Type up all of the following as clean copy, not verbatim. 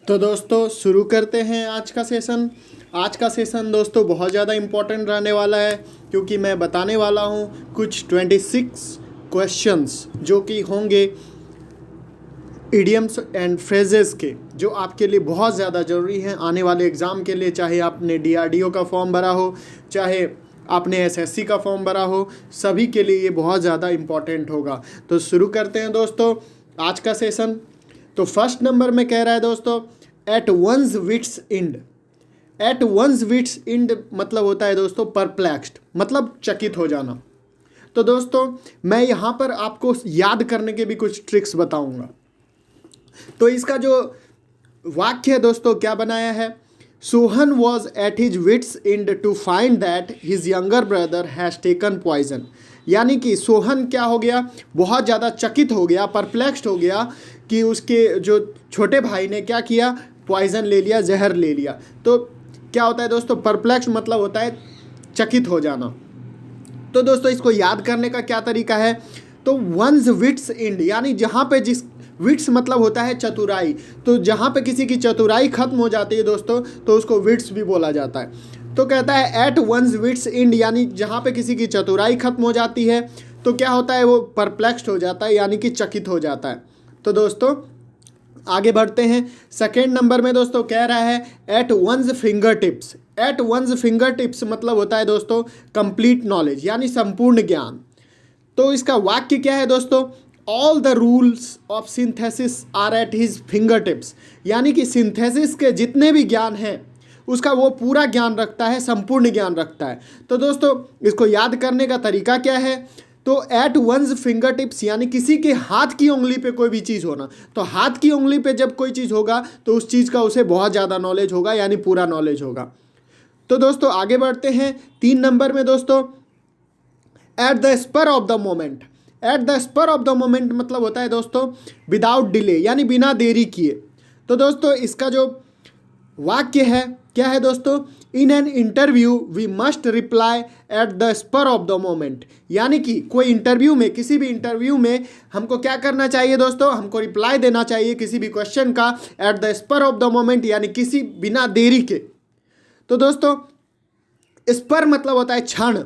तो दोस्तों शुरू करते हैं आज का सेशन दोस्तों बहुत ज़्यादा इम्पोर्टेंट रहने वाला है, क्योंकि मैं बताने वाला हूँ कुछ 26 क्वेश्चंस जो कि होंगे इडियम्स एंड फ्रेजेस के, जो आपके लिए बहुत ज़्यादा ज़रूरी हैं आने वाले एग्ज़ाम के लिए। चाहे आपने DRDO का फॉर्म भरा हो, चाहे आपने SSC का फॉर्म भरा हो, सभी के लिए ये बहुत ज़्यादा इम्पॉर्टेंट होगा। तो शुरू करते हैं दोस्तों आज का सेशन। तो फर्स्ट नंबर में कह रहा है दोस्तों, at one's wits end. At one's wits end मतलब होता है दोस्तों परप्लेक्स्ड, मतलब चकित हो जाना। तो दोस्तों मैं यहाँ पर आपको याद करने के भी कुछ ट्रिक्स बताऊंगा। तो इसका जो वाक्य है दोस्तों क्या बनाया है, Sohan was at his wits end to find that his younger brother has taken poison. यानी कि सोहन क्या हो गया, बहुत ज़्यादा चकित हो गया, परप्लेक्स्ड हो गया कि उसके जो छोटे भाई ने क्या किया, पॉइजन ले लिया, जहर ले लिया। तो क्या होता है दोस्तों, परप्लेक्स मतलब होता है चकित हो जाना। तो दोस्तों इसको याद करने का क्या तरीका है, तो वंस विट्स इंड यानी जहाँ पे जिस विट्स मतलब होता है चतुराई, तो जहाँ पे किसी की चतुराई खत्म हो जाती है दोस्तों तो उसको विट्स भी बोला जाता है। तो कहता है एट वंस विट्स इंड यानी जहाँ पे किसी की चतुराई खत्म हो जाती है तो क्या होता है, वो परप्लेक्स्ड हो जाता है यानी कि चकित हो जाता है। तो दोस्तों आगे बढ़ते हैं। सेकेंड नंबर में दोस्तों कह रहा है at one's finger tips. At one's finger tips मतलब होता है दोस्तों कंप्लीट नॉलेज यानी संपूर्ण ज्ञान। तो इसका वाक्य क्या है दोस्तों, all the rules of synthesis are at his finger tips. यानी कि सिंथेसिस के जितने भी ज्ञान हैं उसका वो पूरा ज्ञान रखता है, संपूर्ण ज्ञान रखता है। तो दोस्तों इसको याद करने का तरीका क्या है, तो एट वंस फिंगर टिप्स यानी किसी के हाथ की उंगली पे कोई भी चीज़ होना। तो हाथ की उंगली पे जब कोई चीज़ होगा तो उस चीज़ का उसे बहुत ज़्यादा नॉलेज होगा, यानी पूरा नॉलेज होगा। तो दोस्तों आगे बढ़ते हैं 3 नंबर में दोस्तों, at the spur of the moment. At the spur of the moment मतलब होता है दोस्तों विदाउट डिले यानी बिना देरी किए। तो दोस्तों इसका जो वाक्य है क्या है दोस्तों, in an interview we must reply at the spur of the moment. यानी कि कोई इंटरव्यू में, किसी भी इंटरव्यू में हमको क्या करना चाहिए दोस्तों, हमको रिप्लाई देना चाहिए किसी भी क्वेश्चन का at the spur of the moment यानी किसी बिना देरी के। तो दोस्तों स्पर मतलब होता है क्षण।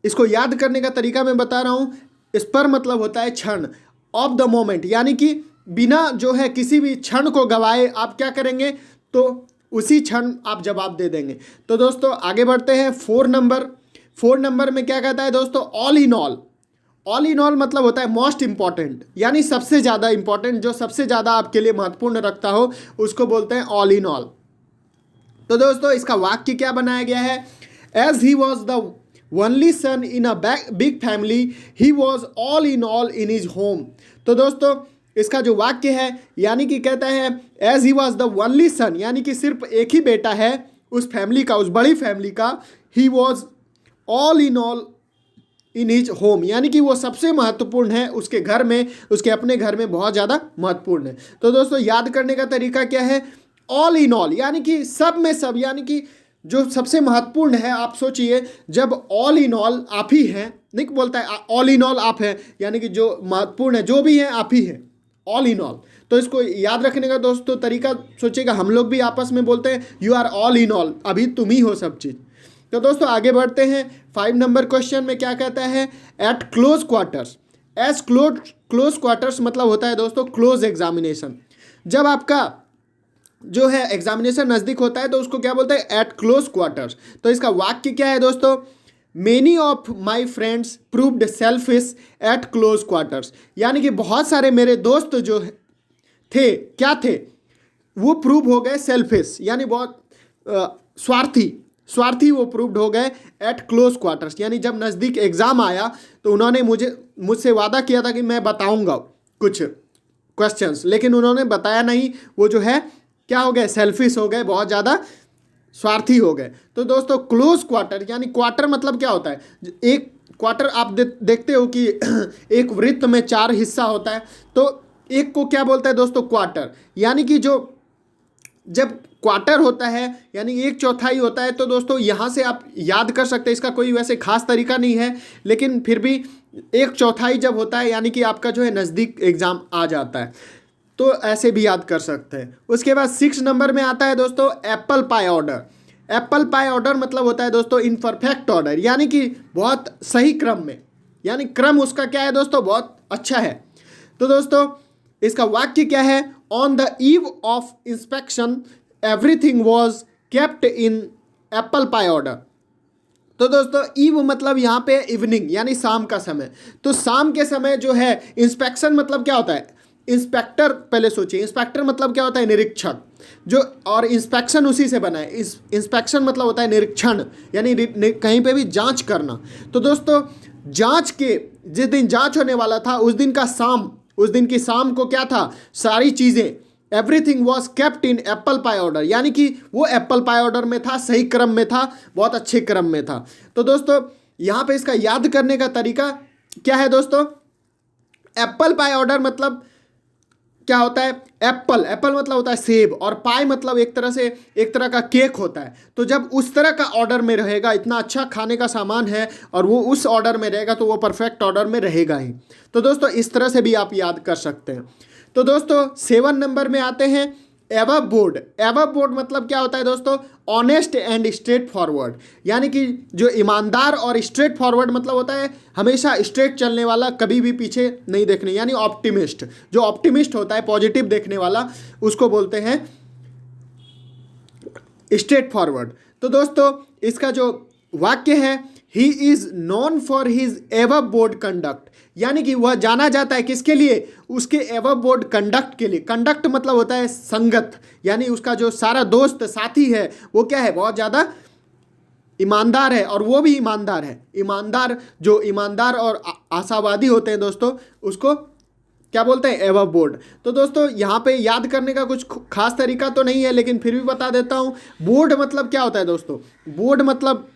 इसको याद करने का तरीका मैं बता रहा हूँ, स्पर मतलब होता है क्षण, ऑफ द मोमेंट यानी कि बिना जो है किसी भी क्षण को गवाए आप क्या करेंगे, तो उसी क्षण आप जवाब दे देंगे। तो दोस्तों आगे बढ़ते हैं 4 नंबर। 4 नंबर में क्या कहता है दोस्तों, all in all. All in all मतलब होता है मोस्ट इंपॉर्टेंट यानी सबसे ज़्यादा इंपॉर्टेंट, जो सबसे ज़्यादा आपके लिए महत्वपूर्ण रखता हो उसको बोलते हैं ऑल इन ऑल। तो दोस्तों इसका वाक्य क्या बनाया गया है, as he was the only son in a big family he was all in his home. तो दोस्तों इसका जो वाक्य है यानी कि कहता है as he was the only son यानी कि सिर्फ एक ही बेटा है उस फैमिली का, उस बड़ी फैमिली का, ही was all in his home यानी कि वो सबसे महत्वपूर्ण है उसके घर में, उसके अपने घर में बहुत ज़्यादा महत्वपूर्ण है। तो दोस्तों याद करने का तरीका क्या है, ऑल इन ऑल यानी कि सब में सब, यानी कि जो सबसे महत्वपूर्ण है। आप सोचिए जब ऑल इन ऑल आप ही हैं, नहीं बोलता है ऑल इन ऑल आप हैं, यानी कि जो महत्वपूर्ण है जो भी हैं आप ही हैं, ऑल इन ऑल। तो इसको याद रखने का दोस्तों तरीका सोचिएगा, हम लोग भी आपस में बोलते हैं you are all in all, अभी तुम ही हो सब चीज़। तो दोस्तों आगे बढ़ते हैं 5 नंबर क्वेश्चन में क्या कहता है, at close quarters. As close quarters मतलब होता है दोस्तों क्लोज एग्जामिनेशन। जब आपका जो है एग्जामिनेशन नज़दीक होता है तो उसको क्या बोलते हैं, एट क्लोज क्वार्टर्स। तो इसका वाक्य क्या है दोस्तों, many of my friends proved selfish eight close quarters. यानी कि बहुत सारे मेरे दोस्त जो थे क्या थे, वो प्रूव हो गए सेल्फिश यानी बहुत स्वार्थी वो प्रूव्ड हो गए एट क्लोज क्वार्टर्स। यानी जब नज़दीक एग्ज़ाम आया तो उन्होंने मुझसे वादा किया था कि मैं बताऊंगा कुछ क्वेश्चंस, लेकिन उन्होंने बताया नहीं, वो जो है क्या हो गए, सेल्फिश हो गए, बहुत ज़्यादा स्वार्थी हो गए। तो दोस्तों क्लोज क्वार्टर यानी क्वार्टर मतलब क्या होता है, एक क्वार्टर आप देखते हो कि एक वृत्त में 4 हिस्सा होता है, तो एक को क्या बोलता है दोस्तों, क्वार्टर। यानी कि जो जब क्वार्टर होता है यानी 1/4 होता है। तो दोस्तों यहाँ से आप याद कर सकते हैं, इसका कोई वैसे खास तरीका नहीं है, लेकिन फिर भी 1/4 जब होता है यानी कि आपका जो है नज़दीक एग्ज़ाम आ जाता है। तो ऐसे भी याद कर सकते हैं। उसके बाद 6 नंबर में आता है दोस्तों apple pie order. Apple pie order मतलब होता है दोस्तों इनपरफेक्ट ऑर्डर, यानी कि बहुत सही क्रम में, यानी क्रम उसका क्या है दोस्तों, बहुत अच्छा है। तो दोस्तों इसका वाक्य क्या है, on the eve of inspection everything was kept in apple pie order. तो दोस्तों ईव मतलब यहाँ पे इवनिंग यानी शाम का समय। तो शाम के समय जो है इंस्पेक्शन मतलब क्या होता है, इंस्पेक्टर, पहले सोचिए इंस्पेक्टर मतलब क्या होता है, निरीक्षक, जो, और इंस्पेक्शन उसी से बना है। इंस्पेक्शन मतलब होता है निरीक्षण, यानी कहीं पे भी जांच करना। तो दोस्तों जांच के जिस दिन जांच होने वाला था उस दिन का शाम, उस दिन की शाम को क्या था, सारी चीज़ें, everything was kept in apple pie order, यानी कि वो एप्पल पाई ऑर्डर में था, सही क्रम में था, बहुत अच्छे क्रम में था। तो दोस्तों यहाँ पे इसका याद करने का तरीका क्या है दोस्तों, एप्पल पाई ऑर्डर मतलब क्या होता है, एप्पल, एप्पल मतलब होता है सेब, और पाई मतलब एक तरह का केक होता है। तो जब उस तरह का ऑर्डर में रहेगा, इतना अच्छा खाने का सामान है और वो उस ऑर्डर में रहेगा तो वो परफेक्ट ऑर्डर में रहेगा ही। तो दोस्तों इस तरह से भी आप याद कर सकते हैं। तो दोस्तों 7 नंबर में आते हैं एवब बोर्ड। एवब बोर्ड मतलब क्या होता है दोस्तों, ऑनेस्ट एंड स्ट्रेट फॉरवर्ड, यानी कि जो ईमानदार और स्ट्रेट फॉरवर्ड मतलब होता है हमेशा स्ट्रेट चलने वाला, कभी भी पीछे नहीं देखने, यानी ऑप्टिमिस्ट, जो ऑप्टिमिस्ट होता है पॉजिटिव देखने वाला, उसको बोलते हैं स्ट्रेट फॉरवर्ड। तो दोस्तों इसका जो वाक्य है, he is known for his एवब board conduct, यानी कि वह जाना जाता है किसके लिए, उसके एवब बोर्ड कंडक्ट के लिए। कंडक्ट मतलब होता है संगत, यानी उसका जो सारा दोस्त साथी है वो क्या है, बहुत ज़्यादा ईमानदार है, और वो भी ईमानदार है। ईमानदार, जो ईमानदार और आशावादी होते हैं दोस्तों, उसको क्या बोलते हैं, एवब बोर्ड। तो दोस्तों यहाँ पे याद करने का कुछ खास तरीका तो नहीं है, लेकिन फिर भी बता देता हूँ। बोर्ड मतलब क्या होता है दोस्तों, बोर्ड मतलब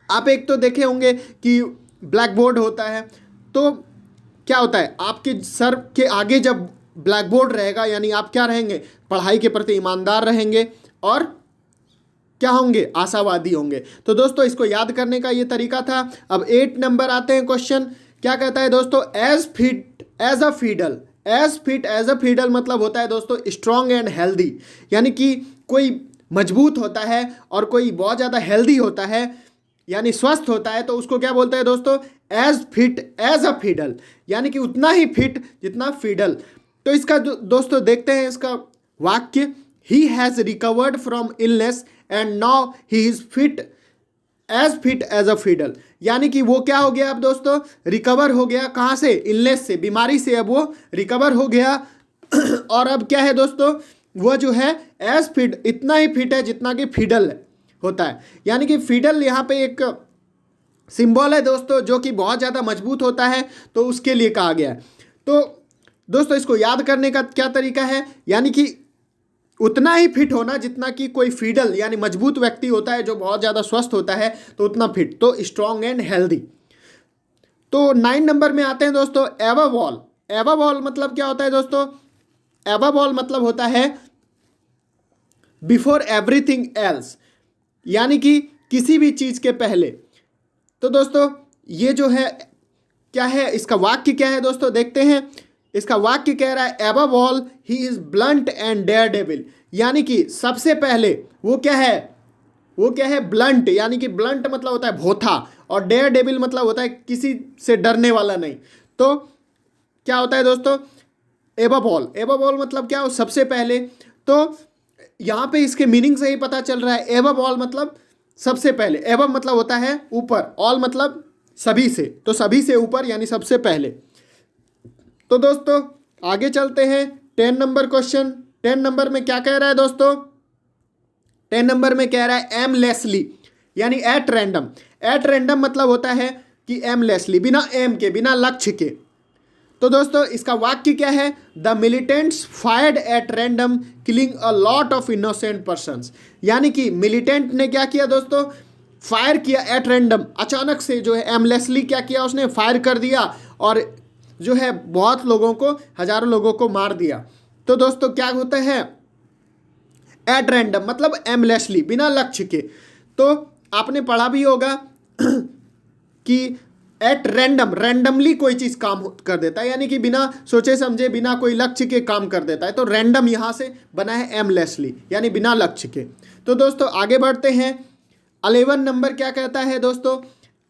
आप एक तो देखे होंगे कि ब्लैक बोर्ड होता है, तो क्या होता है, आपके सर के आगे जब ब्लैक बोर्ड रहेगा, यानी आप क्या रहेंगे, पढ़ाई के प्रति ईमानदार रहेंगे और क्या होंगे, आशावादी होंगे। तो दोस्तों इसको याद करने का ये तरीका था। अब 8 नंबर आते हैं क्वेश्चन, क्या कहता है दोस्तों, as fit as a fiddle. As fit as a fiddle मतलब होता है दोस्तों स्ट्रॉन्ग एंड हेल्दी, यानी कि कोई मजबूत होता है और कोई बहुत ज़्यादा हेल्दी होता है, यानी स्वस्थ होता है, तो उसको क्या बोलते हैं दोस्तों, as fit as a fiddle, यानी कि उतना ही फिट जितना फीडल। तो इसका दोस्तों देखते हैं इसका वाक्य, he has recovered from illness and now he is fit as a fiddle, यानी कि वो क्या हो गया अब दोस्तों, रिकवर हो गया, कहाँ से, इलनेस से, बीमारी से, अब वो रिकवर हो गया और अब क्या है दोस्तों, वो जो है एज फिट, इतना ही फिट है जितना कि फीडल होता है। यानी कि फीडल यहाँ पे एक सिंबल है दोस्तों, जो कि बहुत ज़्यादा मजबूत होता है, तो उसके लिए कहा गया है। तो दोस्तों इसको याद करने का क्या तरीका है, यानी कि उतना ही फिट होना जितना कि कोई फीडल यानी मजबूत व्यक्ति होता है, जो बहुत ज़्यादा स्वस्थ होता है, तो उतना फिट, तो स्ट्रॉन्ग एंड हेल्दी। तो 9 नंबर में आते हैं दोस्तों एवब ऑल। एवब ऑल मतलब क्या होता है दोस्तों, एवब ऑल मतलब होता है बिफोर एवरीथिंग एल्स, यानी कि किसी भी चीज़ के पहले। तो दोस्तों ये जो है क्या है, इसका वाक्य क्या है दोस्तों, देखते हैं। इसका वाक्य कह रहा है above all he is blunt and daredevil, यानी कि सबसे पहले वो क्या है, वो क्या है, ब्लंट, यानी कि ब्लंट मतलब होता है भोथा, और डेयर डेविल मतलब होता है किसी से डरने वाला नहीं। तो क्या होता है दोस्तों, एबव ऑल, एबव ऑल मतलब क्या हो, सबसे पहले। तो यहाँ पे इसके मीनिंग से ही पता चल रहा है, एबव ऑल मतलब सबसे पहले, एबव मतलब होता है ऊपर, ऑल मतलब सभी से, तो सभी से ऊपर यानी सबसे पहले। तो दोस्तों आगे चलते हैं 10 नंबर क्वेश्चन। 10 नंबर में क्या कह रहा है दोस्तों, 10 नंबर में कह रहा है एमलेसली, यानी एट रैंडम। एट रैंडम मतलब होता है कि एमलेसली, बिना एम के, बिना लक्ष्य के। तो दोस्तों इसका वाक्य क्या है, the militants fired at random killing a lot of innocent persons, यानी कि मिलिटेंट ने क्या किया दोस्तों, फायर किया एट रैंडम, अचानक से जो है एमलेसली क्या किया, उसने फायर कर दिया और जो है बहुत लोगों को, हजारों लोगों को मार दिया। तो दोस्तों क्या होता है, एट रैंडम मतलब एमलेसली, बिना लक्ष्य के। तो आपने पढ़ा भी होगा कि एट रैंडम, रैंडमली कोई चीज़ काम कर देता है, यानी कि बिना सोचे समझे, बिना कोई लक्ष्य के काम कर देता है। तो रैंडम यहाँ से बना है एमलेसली, यानी बिना लक्ष्य के। तो दोस्तों आगे बढ़ते हैं। 11 नंबर क्या कहता है दोस्तों,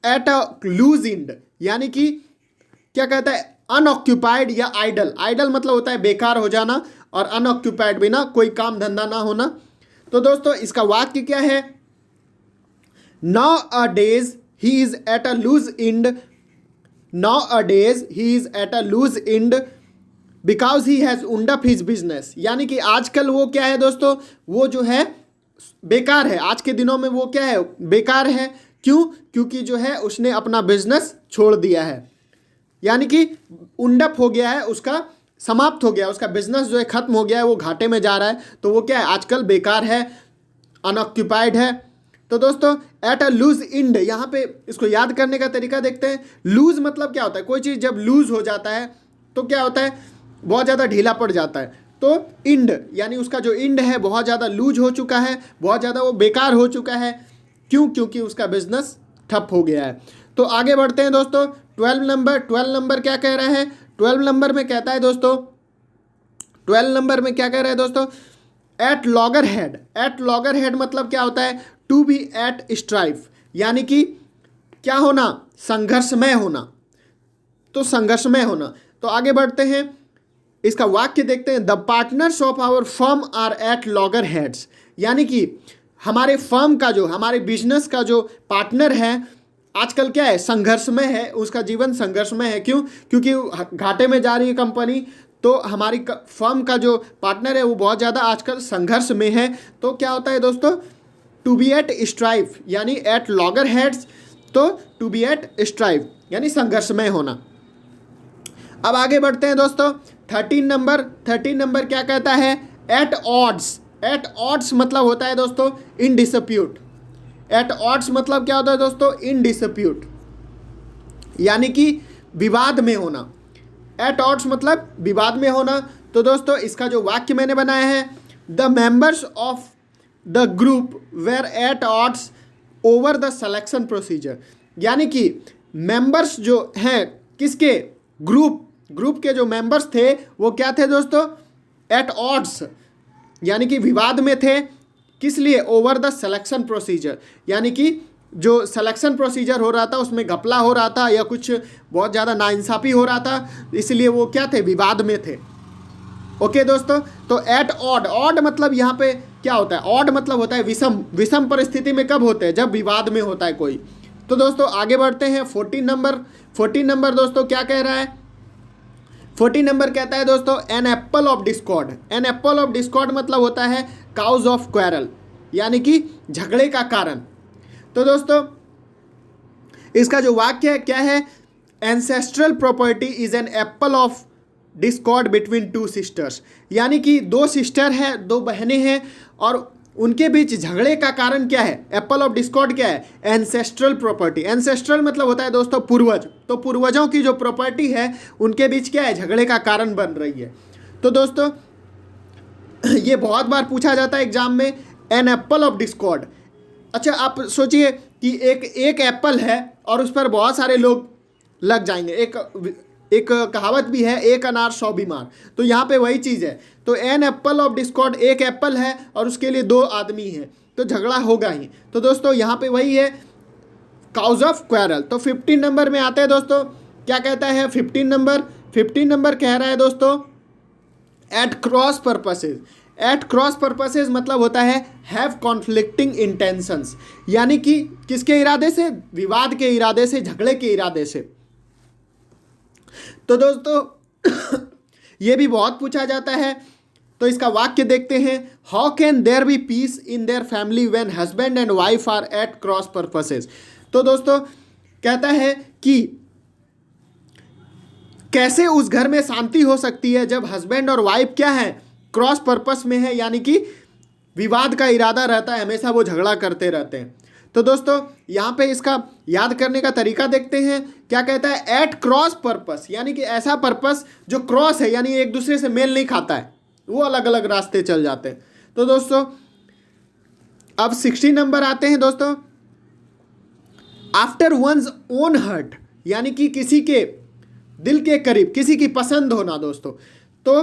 एट अ लूज इंड, यानी कि क्या कहता है, अनऑक्यूपाइड या आइडल। आइडल मतलब होता है बेकार हो जाना, और अनऑक्यूपाइड बिना कोई काम धंधा ना होना। तो दोस्तों इसका वाक्य क्या है, Nowadays he is at a loose end. Nowadays he is at a loose end because he has wound up his business. यानी कि आजकल वो क्या है दोस्तों, वो जो है बेकार है। आज के दिनों में वो क्या है, बेकार है। क्यों? क्योंकि जो है उसने अपना बिजनेस छोड़ दिया है, यानी कि उंडप हो गया है, उसका समाप्त हो गया, उसका बिजनेस जो है खत्म हो गया है, वो घाटे में जा रहा है। तो वो क्या है, आजकल बेकार है, अनऑक्यूपाइड है। तो दोस्तों एट अ लूज इंड, यहाँ पे इसको याद करने का तरीका देखते हैं। लूज मतलब क्या होता है, कोई चीज़ जब लूज हो जाता है तो क्या होता है, बहुत ज़्यादा ढीला पड़ जाता है। तो इंड यानी उसका जो इंड है बहुत ज़्यादा लूज हो चुका है, बहुत ज़्यादा वो बेकार हो चुका है। क्यों? क्योंकि उसका बिजनेस ठप हो गया है। तो आगे बढ़ते हैं दोस्तों। 12 नंबर क्या कह रहा है, 12 नंबर में कहता है दोस्तों, 12 नंबर में क्या कह रहा है दोस्तों, at loggerhead. At loggerhead मतलब क्या होता है, टू बी एट स्ट्राइफ, यानी कि क्या होना, संघर्षमय होना। तो संघर्षमय होना। तो आगे बढ़ते हैं, इसका वाक्य देखते हैं। The partners of our firm are at loggerheads, यानी कि हमारे फर्म का जो, हमारे बिजनेस का जो पार्टनर है आजकल क्या है, संघर्षमय है, उसका जीवन संघर्षमय है। क्यों? क्योंकि घाटे में जा रही है कंपनी। तो हमारी फर्म का जो पार्टनर है वो बहुत ज़्यादा आजकल संघर्ष में है। तो क्या होता है दोस्तों, टू बी एट स्ट्राइफ, यानी एट लॉगर हेड्स। तो टू बी एट स्ट्राइफ यानी संघर्षमय होना। अब आगे बढ़ते हैं दोस्तों। 13 नंबर क्या कहता है, एट ऑड्स। एट ऑड्स मतलब होता है दोस्तों इन डिस्प्यूट। एट ऑड्स मतलब क्या होता है दोस्तों, इन डिस्प्यूट, यानी कि विवाद में होना। एट ऑड्स मतलब विवाद में होना। तो दोस्तों इसका जो वाक्य मैंने बनाया है, the members of the group were at odds over the selection procedure, यानी कि मेंबर्स जो हैं किसके, ग्रुप के जो मेंबर्स थे वो क्या थे दोस्तों, एट ऑड्स, यानी कि विवाद में थे। किस लिए, ओवर द सिलेक्शन प्रोसीजर, यानी कि जो सिलेक्शन प्रोसीजर हो रहा था उसमें घपला हो रहा था या कुछ बहुत ज़्यादा नाइंसाफ़ी हो रहा था, इसलिए वो क्या थे, विवाद में थे। ओके दोस्तों, तो एट ऑड, ऑड मतलब यहाँ पे क्या होता है, ऑड मतलब होता है विषम। विषम परिस्थिति में कब होते हैं, जब विवाद में होता है कोई। तो दोस्तों आगे बढ़ते हैं। 14 नंबर दोस्तों क्या कह रहा है, 14 नंबर कहता है दोस्तों, an apple of discord. An apple of discord मतलब होता है काउज ऑफ क्वेरल, यानी कि झगड़े का कारण। तो दोस्तों इसका जो वाक्य है क्या है, ancestral property is an apple of Discord between two sisters, यानी कि दो सिस्टर हैं, दो बहनें हैं और उनके बीच झगड़े का कारण क्या है, एप्पल ऑफ डिस्कॉर्ड क्या है, एंसेस्ट्रल प्रॉपर्टी। एंसेस्ट्रल मतलब होता है दोस्तों पूर्वज। तो पूर्वजों की जो प्रॉपर्टी है उनके बीच क्या है, झगड़े का कारण बन रही है। तो दोस्तों ये बहुत बार पूछा जाता है एग्जाम में, एन एप्पल ऑफ डिस्कॉर्ड। अच्छा आप सोचिए कि एक एप्पल है और उस पर बहुत सारे लोग लग जाएंगे। एक कहावत भी है, एक अनार 100 बीमार। तो यहाँ पे वही चीज़ है। तो एन एप्पल ऑफ डिस्कॉर्ड, एक एप्पल है और उसके लिए 2 आदमी हैं, तो झगड़ा होगा ही। तो दोस्तों यहाँ पे वही है, काउज ऑफ क्वेरल। तो 15 नंबर में आते हैं दोस्तों, क्या कहता है 15 नंबर कह रहा है दोस्तों, at cross purposes. At cross purposes मतलब होता है हैव कॉन्फ्लिक्टिंग इंटेंशंस, यानी कि किसके इरादे से, विवाद के इरादे से, झगड़े के इरादे से। तो दोस्तों ये भी बहुत पूछा जाता है। तो इसका वाक्य देखते हैं, how can there be peace in their family when husband and wife are at cross purposes. तो दोस्तों कहता है कि कैसे उस घर में शांति हो सकती है जब हस्बैंड और वाइफ क्या है, क्रॉस पर्पस में है, यानी कि विवाद का इरादा रहता है, हमेशा वो झगड़ा करते रहते हैं। तो दोस्तों यहाँ पे इसका याद करने का तरीका देखते हैं, क्या कहता है, एट क्रॉस पर्पस, यानी कि ऐसा पर्पस जो क्रॉस है, यानी एक दूसरे से मेल नहीं खाता है, वो अलग अलग रास्ते चल जाते हैं। तो दोस्तों अब 16 नंबर आते हैं दोस्तों, आफ्टर वंस ओन हर्ट, यानी कि किसी के दिल के करीब, किसी की पसंद होना दोस्तों। तो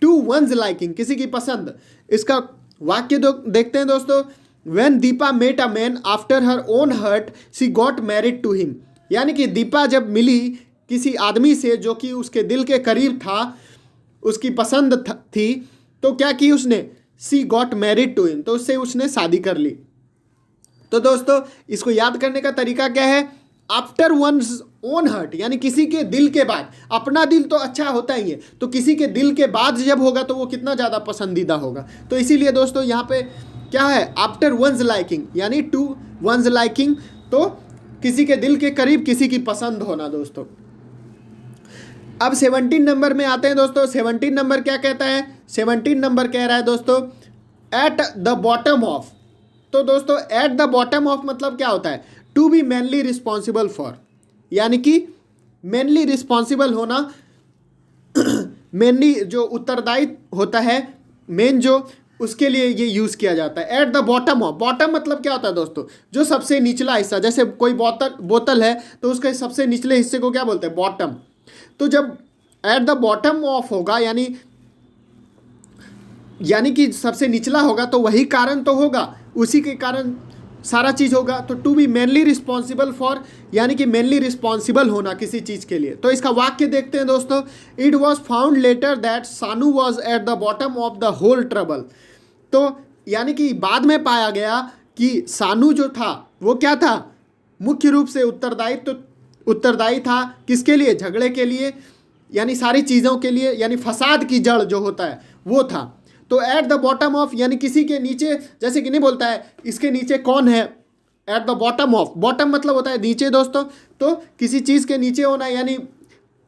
टू वंस लाइकिंग, किसी की पसंद। इसका वाक्य देखते हैं दोस्तों। When Deepa met a man after her own heart she got married to him. यानी कि दीपा जब मिली किसी आदमी से जो कि उसके दिल के करीब था, उसकी पसंद थी, तो क्या की उसने, सी गॉट मैरिड टू हिम, तो उससे उसने शादी कर ली। तो दोस्तों इसको याद करने का तरीका क्या है, आफ्टर वंस ओन हर्ट, यानी किसी के दिल के बाद। अपना दिल तो अच्छा होता ही है, तो किसी के दिल के बाद जब होगा तो वो कितना ज़्यादा पसंदीदा होगा। तो इसीलिए दोस्तों यहाँ पे क्या है, आफ्टर वंस लाइकिंग, यानी टू वंस लाइकिंग, तो किसी के दिल के करीब, किसी की पसंद होना दोस्तों। अब 17 नंबर में आते हैं दोस्तों। 17 नंबर क्या कहता है, 17 नंबर कह रहा है दोस्तों एट द बॉटम ऑफ। तो दोस्तों एट द बॉटम ऑफ मतलब क्या होता है, to be mainly responsible for, यानी कि मेनली रिस्पॉन्सिबल होना, मेनली जो उत्तरदायी होता है, मेन जो, उसके लिए ये यूज़ किया जाता है। Eight the bottom of, bottom मतलब क्या होता है दोस्तों, जो सबसे निचला हिस्सा। जैसे कोई बोतल है तो उसके सबसे निचले हिस्से को क्या बोलते हैं, बॉटम। तो जब एट द बॉटम ऑफ होगा यानी कि सबसे निचला होगा, तो वही कारण तो होगा, उसी के कारण सारा चीज़ होगा। तो to be mainly responsible for, यानी कि मेनली रिस्पॉन्सिबल होना किसी चीज़ के लिए। तो इसका वाक्य देखते हैं दोस्तों। It was found later that Sanu was at the bottom of the whole trouble. तो यानी कि बाद में पाया गया कि सानू जो था वो क्या था, मुख्य रूप से उत्तरदायी था किसके लिए, झगड़े के लिए, यानी सारी चीज़ों के लिए, यानी फसाद की जड़ जो होता है वो था। तो एट द बॉटम ऑफ यानी किसी के नीचे, जैसे कि नहीं बोलता है इसके नीचे कौन है, eight the bottom of, bottom मतलब होता है नीचे दोस्तों। तो किसी चीज़ के नीचे होना यानी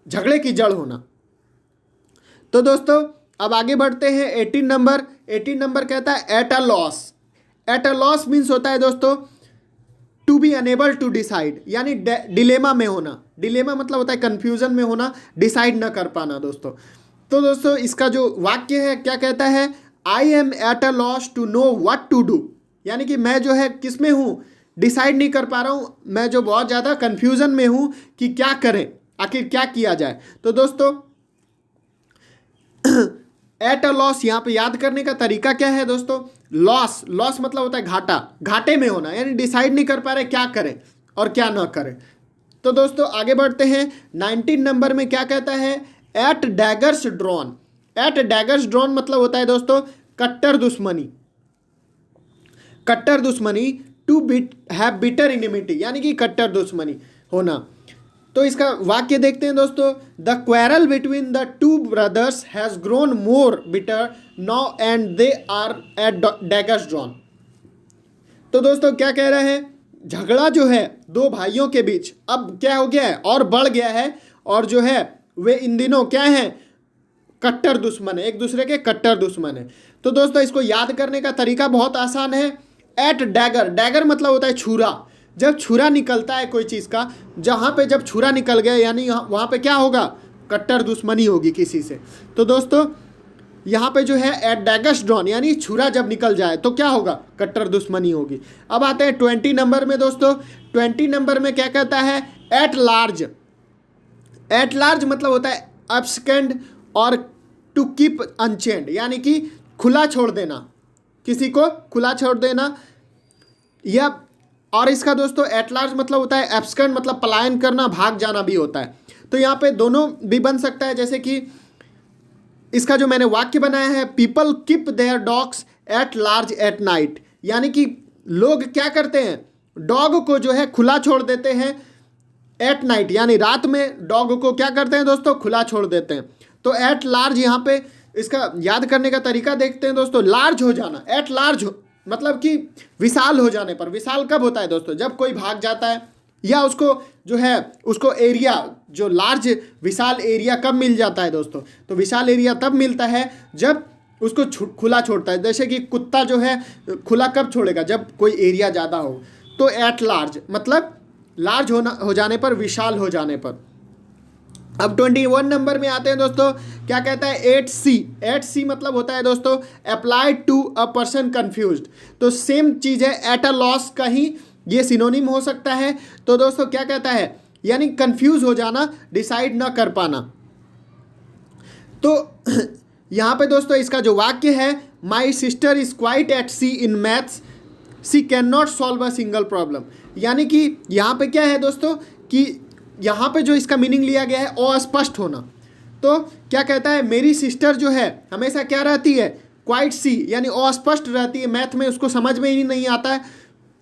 झगड़े की जड़ होना। तो दोस्तों अब आगे बढ़ते हैं 18 नंबर। 18 नंबर कहता है at a loss. At a loss means होता है दोस्तों to be unable to decide, यानी डिलेमा में होना। डिलेमा मतलब होता है कंफ्यूजन में होना, डिसाइड ना कर पाना दोस्तों। तो दोस्तों इसका जो वाक्य है क्या कहता है, I am at a loss to know what to do, यानी कि मैं जो है किस में हूँ, डिसाइड नहीं कर पा रहा हूँ, मैं जो बहुत ज़्यादा कंफ्यूजन में हूँ कि क्या करें, आखिर क्या किया जाए। तो दोस्तों एट अ लॉस यहाँ पे याद करने का तरीका क्या है दोस्तों, लॉस मतलब होता है घाटा, घाटे में होना, यानी डिसाइड नहीं कर पा रहे क्या करें और क्या ना करें। तो दोस्तों आगे बढ़ते हैं 19 नंबर में क्या कहता है, at daggers drawn. At daggers drawn मतलब होता है दोस्तों कट्टर दुश्मनी, कट्टर दुश्मनी, टू हैव बिटर इनिमिटी, यानी कि कट्टर दुश्मनी होना। तो इसका वाक्य देखते हैं दोस्तों। The quarrel between the two brothers has grown more bitter now and they are at daggers drawn. तो दोस्तों क्या कह रहे हैं, झगड़ा जो है दो भाइयों के बीच अब क्या हो गया है, और बढ़ गया है, और जो है वे इन दिनों क्या हैं, कट्टर दुश्मन है, एक दूसरे के कट्टर दुश्मन है। तो दोस्तों इसको याद करने का तरीका बहुत आसान है। एट डैगर, डैगर मतलब होता है छुरा। जब छुरा निकलता है कोई चीज़ का, जहाँ पे जब छुरा निकल गया यानी वहाँ पे क्या होगा, कट्टर दुश्मनी होगी किसी से। तो दोस्तों यहाँ पे जो है एट डैगर्स ड्रॉन यानी छुरा जब निकल जाए तो क्या होगा, कट्टर दुश्मनी होगी। अब आते हैं 20 नंबर में दोस्तों। 20 नंबर में क्या कहता है, एट लार्ज। एट लार्ज मतलब होता है एब्सकेंड और टू कीप अनचेंड, यानी कि खुला छोड़ देना, किसी को खुला छोड़ देना। या और इसका दोस्तों एट लार्ज मतलब होता है एब्सकेंड मतलब पलायन करना, भाग जाना भी होता है। तो यहाँ पे दोनों भी बन सकता है, जैसे कि इसका जो मैंने वाक्य बनाया है, people keep their dogs at large at night, यानी कि लोग क्या करते हैं, डॉग को जो है खुला छोड़ देते हैं एट नाइट, यानी रात में डॉग को क्या करते हैं दोस्तों, खुला छोड़ देते हैं। तो एट लार्ज यहाँ पे इसका याद करने का तरीका देखते हैं दोस्तों। लार्ज हो जाना, एट लार्ज मतलब कि विशाल हो जाने पर। विशाल कब होता है दोस्तों, जब कोई भाग जाता है या उसको जो है उसको एरिया जो लार्ज विशाल एरिया कब मिल जाता है दोस्तों, तो विशाल एरिया तब मिलता है जब उसको खुला छोड़ता है। जैसे कि कुत्ता जो है खुला कब छोड़ेगा, जब कोई एरिया ज़्यादा हो। तो एट लार्ज मतलब लार्ज हो जाने पर, विशाल हो जाने पर। अब 21 नंबर में आते हैं दोस्तों। क्या कहता है, एट सी। एट सी मतलब होता है दोस्तों applied to a person confused. तो सेम चीज़ है, एट अ लॉस का ही ये सिनोनिम हो सकता है। तो दोस्तों क्या कहता है, यानी कंफ्यूज हो जाना, डिसाइड ना कर पाना। तो यहाँ पे दोस्तों इसका जो वाक्य है, my sister is quite at sea in maths, she can not solve a single problem. यानी कि यहाँ पे क्या है दोस्तों कि यहाँ पे जो इसका मीनिंग लिया गया है अस्पष्ट होना। तो क्या कहता है, मेरी सिस्टर जो है हमेशा क्या रहती है, क्वाइट सी यानी अस्पष्ट रहती है, मैथ में उसको समझ में ही नहीं आता है,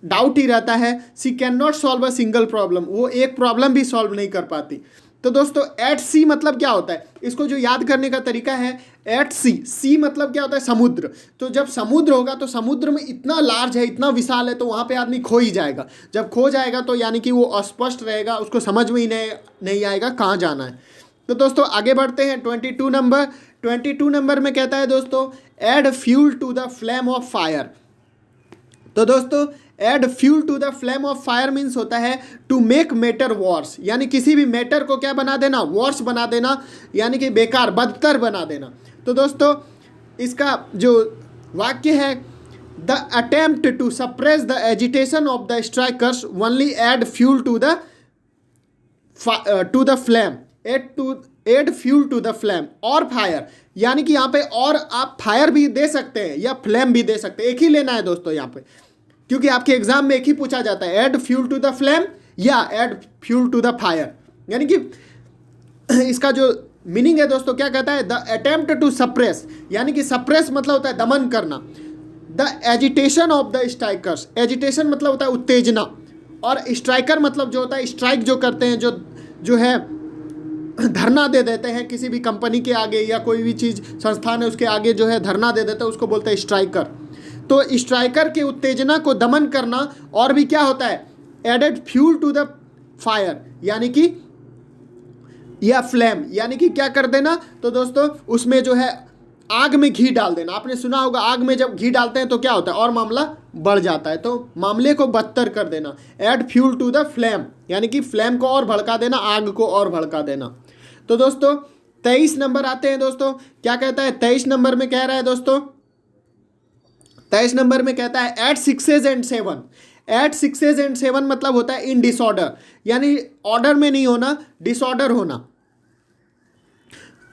डाउट ही रहता है। She can not solve a single problem, वो एक प्रॉब्लम भी सॉल्व नहीं कर पाती। तो दोस्तों एट सी मतलब क्या होता है, इसको जो याद करने का तरीका है, एट सी, सी मतलब क्या होता है, समुद्र। तो जब समुद्र होगा तो समुद्र में इतना लार्ज है, इतना विशाल है, तो वहाँ पे आदमी खो ही जाएगा। जब खो जाएगा तो यानी कि वो अस्पष्ट रहेगा, उसको समझ में ही नहीं आएगा कहाँ जाना है। तो दोस्तों आगे बढ़ते हैं 22 नंबर। 22 नंबर में कहता है दोस्तों, add fuel to the flame of fire. तो दोस्तों add fuel to the flame of fire means होता है टू मेक मैटर वर्स, यानी किसी भी मैटर को क्या बना देना, वर्स बना देना, यानी कि बेकार, बदतर बना देना। तो दोस्तों इसका जो वाक्य है, the attempt to suppress the agitation of the strikers only add fuel to the flame, add fuel to the flame और फायर, यानी कि यहाँ पे और आप फायर भी दे सकते हैं या फ्लेम भी दे सकते हैं, एक ही लेना है दोस्तों यहाँ पे, क्योंकि आपके एग्जाम में एक ही पूछा जाता है, add fuel to the flame या add fuel to the fire. यानी कि इसका जो मीनिंग है दोस्तों क्या कहता है, द अटेम्प्ट टू सप्रेस, यानी कि सप्रेस मतलब होता है दमन करना, the agitation of the strikers, agitation मतलब होता है उत्तेजना, और स्ट्राइकर मतलब जो होता है स्ट्राइक जो करते हैं, जो है धरना दे देते हैं किसी भी कंपनी के आगे या कोई भी चीज़ संस्थान है उसके आगे जो है धरना दे देते हैं, उसको बोलते हैं स्ट्राइकर। तो स्ट्राइकर की उत्तेजना को दमन करना, और भी क्या होता है, added fuel to the fire, यानी कि या फ्लेम, यानी कि क्या कर देना, तो दोस्तों उसमें जो है आग में घी डाल देना। आपने सुना होगा आग में जब घी डालते हैं तो क्या होता है, और मामला बढ़ जाता है, तो मामले को बदतर कर देना, add fuel to the flame, यानी कि फ्लेम को और भड़का देना, आग को और भड़का देना। तो दोस्तों 23 नंबर आते हैं दोस्तों, क्या कहता है, 23 नंबर में कह रहा है दोस्तों, 23 नंबर में कहता है एट 6 and 7। एट 6 and 7 मतलब होता है इन डिसऑर्डर, यानी ऑर्डर में नहीं होना, डिसऑर्डर होना।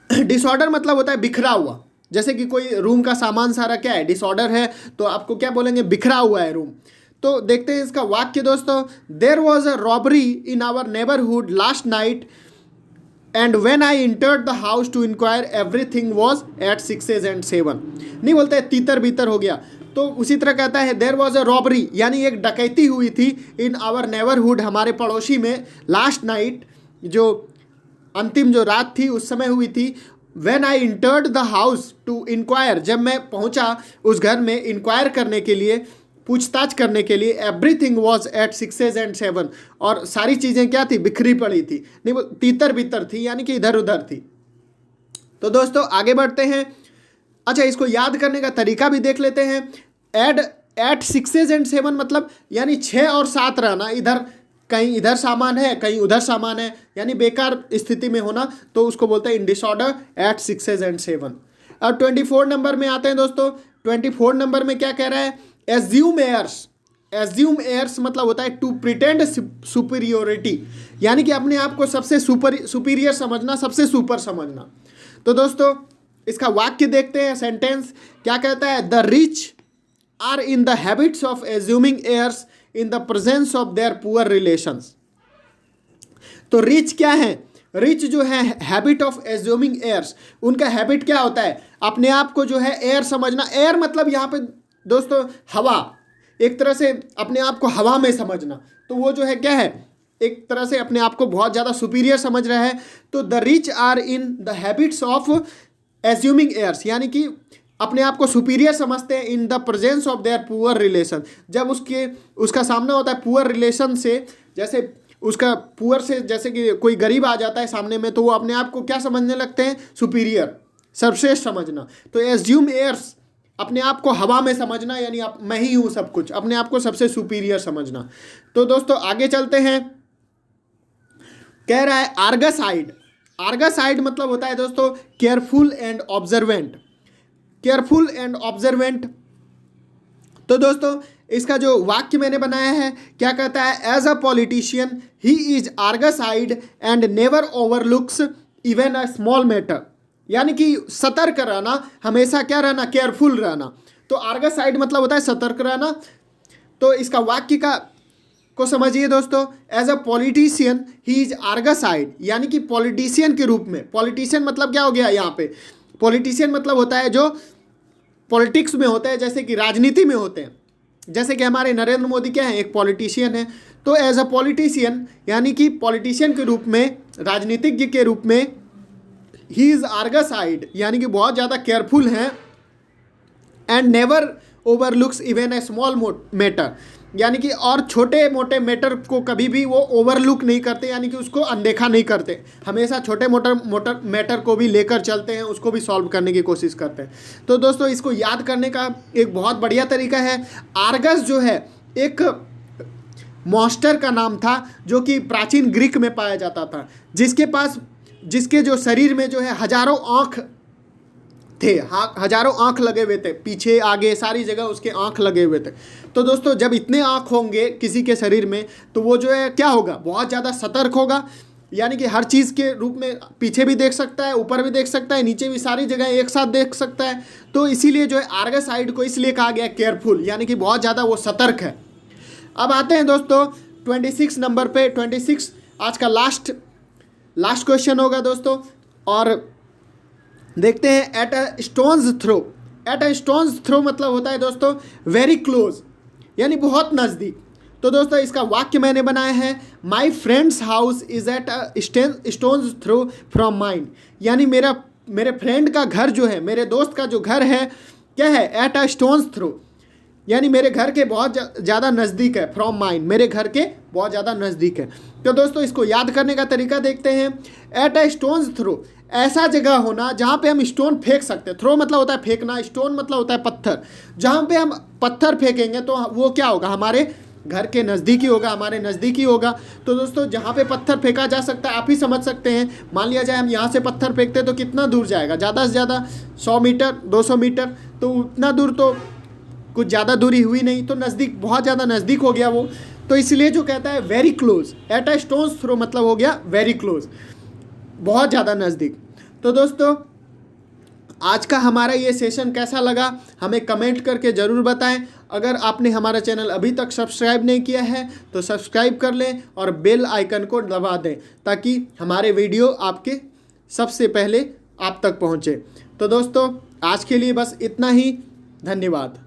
डिसऑर्डर मतलब होता है बिखरा हुआ, जैसे कि कोई रूम का सामान सारा क्या है, डिसऑर्डर है, तो आपको क्या बोलेंगे, बिखरा हुआ है रूम। तो देखते हैं इसका वाक्य दोस्तों, there was a robbery in our neighbourhood last night and when I entered the house to enquire everything was at 6 and 7। नहीं बोलते तीतर बीतर हो गया, तो उसी तरह कहता है देयर वॉज अ रॉबरी, यानी एक डकैती हुई थी, इन आवर नेबरहुड, हमारे पड़ोसी में, लास्ट नाइट, जो अंतिम जो रात थी उस समय हुई थी। When I entered the house to enquire, जब मैं पहुंचा उस घर में इंक्वायर करने के लिए, पूछताछ करने के लिए, एवरीथिंग वॉज एट 6 and 7, और सारी चीज़ें क्या थी, बिखरी पड़ी थी, नहीं तीतर बितर थी, यानी कि इधर उधर थी। तो दोस्तों आगे बढ़ते हैं। अच्छा, इसको याद करने का तरीका भी देख लेते हैं। एट 6 and 7 मतलब यानी 6 और 7 रहना, इधर कहीं इधर सामान है कहीं उधर सामान है, यानी बेकार स्थिति में होना, तो उसको बोलते हैं इन डिसऑर्डर एट 6 and 7। अब 24 नंबर में आते हैं दोस्तों। 24 नंबर में क्या कह रहा है, एज्यूम एयर्स। एज्यूम एयर्स मतलब होता है टू प्रिटेंड सुपीरियोरिटी, यानी कि अपने आप को सबसे सुपीरियर समझना, सबसे सुपर समझना। तो दोस्तों इसका वाक्य देखते हैं, सेंटेंस क्या कहता है, the rich are in the habits of assuming airs in the presence of their poor relations. तो रिच क्या है, रिच जो है हैबिट ऑफ एज्यूमिंग एयर्स, उनका हैबिट क्या होता है, अपने आप को जो है एयर समझना। एयर मतलब यहाँ पे दोस्तों हवा, एक तरह से अपने आप को हवा में समझना, तो वो जो है क्या है, एक तरह से अपने आप को बहुत ज़्यादा सुपीरियर समझ रहा है। तो the rich are in the habits of assuming airs, यानी कि अपने आप को सुपीरियर समझते हैं in the presence of their poor relation, जब उसका सामना होता है पुअर रिलेशन से, जैसे उसका पुअर से, जैसे कि कोई गरीब आ जाता है सामने में, तो वो अपने आप को क्या समझने लगते हैं, सुपीरियर, सर्वश्रेष्ठ समझना। तो एज्यूम एयर्स अपने आप को हवा में समझना, यानी मैं ही हूँ सब कुछ, अपने आप को सबसे सुपीरियर समझना। तो दोस्तों आगे चलते हैं, कह रहा है आर्गसाइड। आर्गसाइड मतलब होता है दोस्तों careful and observant. Careful and observant. तो दोस्तों इसका जो वाक्य मैंने बनाया है क्या कहता है, as a politician he is Argus eyed and never overlooks even a small matter. यानी कि सतर्क रहना, हमेशा क्या रहना, केयरफुल रहना। तो आर्गस आइड मतलब होता है सतर्क रहना। तो इसका वाक्य को समझिए दोस्तों, as a politician he is Argus eyed, यानी कि पॉलिटिशियन के रूप में। पॉलिटिशियन मतलब क्या हो गया यहाँ पे, पॉलिटिशियन मतलब होता है जो पॉलिटिक्स में होता है, जैसे कि राजनीति में होते हैं। जैसे कि हमारे नरेंद्र मोदी क्या है, एक पॉलिटिशियन है। तो एज अ पॉलिटिशियन यानी कि पॉलिटिशियन के रूप में, राजनीतिज्ञ के रूप में, ही इज आर्गस आइड यानी कि बहुत ज़्यादा केयरफुल हैं, and never overlooks even a small matter, यानी कि और छोटे मोटे मैटर को कभी भी वो ओवरलुक नहीं करते, यानी कि उसको अनदेखा नहीं करते, हमेशा छोटे मोटर मैटर को भी लेकर चलते हैं, उसको भी सॉल्व करने की कोशिश करते हैं। तो दोस्तों इसको याद करने का एक बहुत बढ़िया तरीका है। आर्गस जो है एक मॉन्स्टर का नाम था जो कि प्राचीन ग्रीक में पाया जाता था, जिसके जो शरीर में जो है हजारों आँख थे, हाँ हजारों आँख लगे हुए थे, पीछे आगे सारी जगह उसके आँख लगे हुए थे। तो दोस्तों जब इतने आँख होंगे किसी के शरीर में तो वो जो है क्या होगा, बहुत ज़्यादा सतर्क होगा, यानी कि हर चीज़ के रूप में पीछे भी देख सकता है, ऊपर भी देख सकता है, नीचे भी, सारी जगह एक साथ देख सकता है। तो इसीलिए जो है आर्गस आइड को इसलिए कहा गया केयरफुल, यानी कि बहुत ज़्यादा वो सतर्क है। अब आते हैं दोस्तों 26 नंबर पे। 26 आज का लास्ट क्वेश्चन होगा दोस्तों, और देखते हैं। At a stone's throw. At a stone's throw मतलब होता है दोस्तों वेरी क्लोज, यानी बहुत नज़दीक। तो दोस्तों इसका वाक्य मैंने बनाया है, my friend's house is at a stone's throw from mine, यानी मेरे फ्रेंड का घर जो है, मेरे दोस्त का जो घर है क्या है, एट अ स्टोन्स थ्रो, यानी मेरे घर के बहुत ज़्यादा नज़दीक है। फ्रॉम माइन मेरे घर के बहुत ज़्यादा नज़दीक है। तो दोस्तों इसको याद करने का तरीका देखते हैं। एट अ स्टोन्स थ्रो, ऐसा जगह होना जहाँ पे हम स्टोन फेंक सकते हैं। थ्रो मतलब होता है फेंकना, स्टोन मतलब होता है पत्थर। जहाँ पे हम पत्थर फेंकेंगे तो वो क्या होगा, हमारे घर के नज़दीकी होगा, हमारे नज़दीकी होगा। तो दोस्तों जहाँ पे पत्थर फेंका जा सकता है, आप ही समझ सकते हैं। मान लिया जाए हम यहाँ से पत्थर फेंकते हैं तो कितना दूर जाएगा, ज़्यादा से ज़्यादा 100 मीटर 200 मीटर, तो उतना दूर तो कुछ ज़्यादा दूरी हुई नहीं, तो नज़दीक, बहुत ज़्यादा नज़दीक हो गया वो। तो इसलिए जो कहता है very close, at a stone's throw मतलब हो गया वेरी क्लोज, बहुत ज़्यादा नज़दीक। तो दोस्तों आज का हमारा ये सेशन कैसा लगा हमें कमेंट करके ज़रूर बताएं। अगर आपने हमारा चैनल अभी तक सब्सक्राइब नहीं किया है तो सब्सक्राइब कर लें और बेल आइकन को दबा दें, ताकि हमारे वीडियो आपके सबसे पहले आप तक पहुँचे। तो दोस्तों आज के लिए बस इतना ही, धन्यवाद।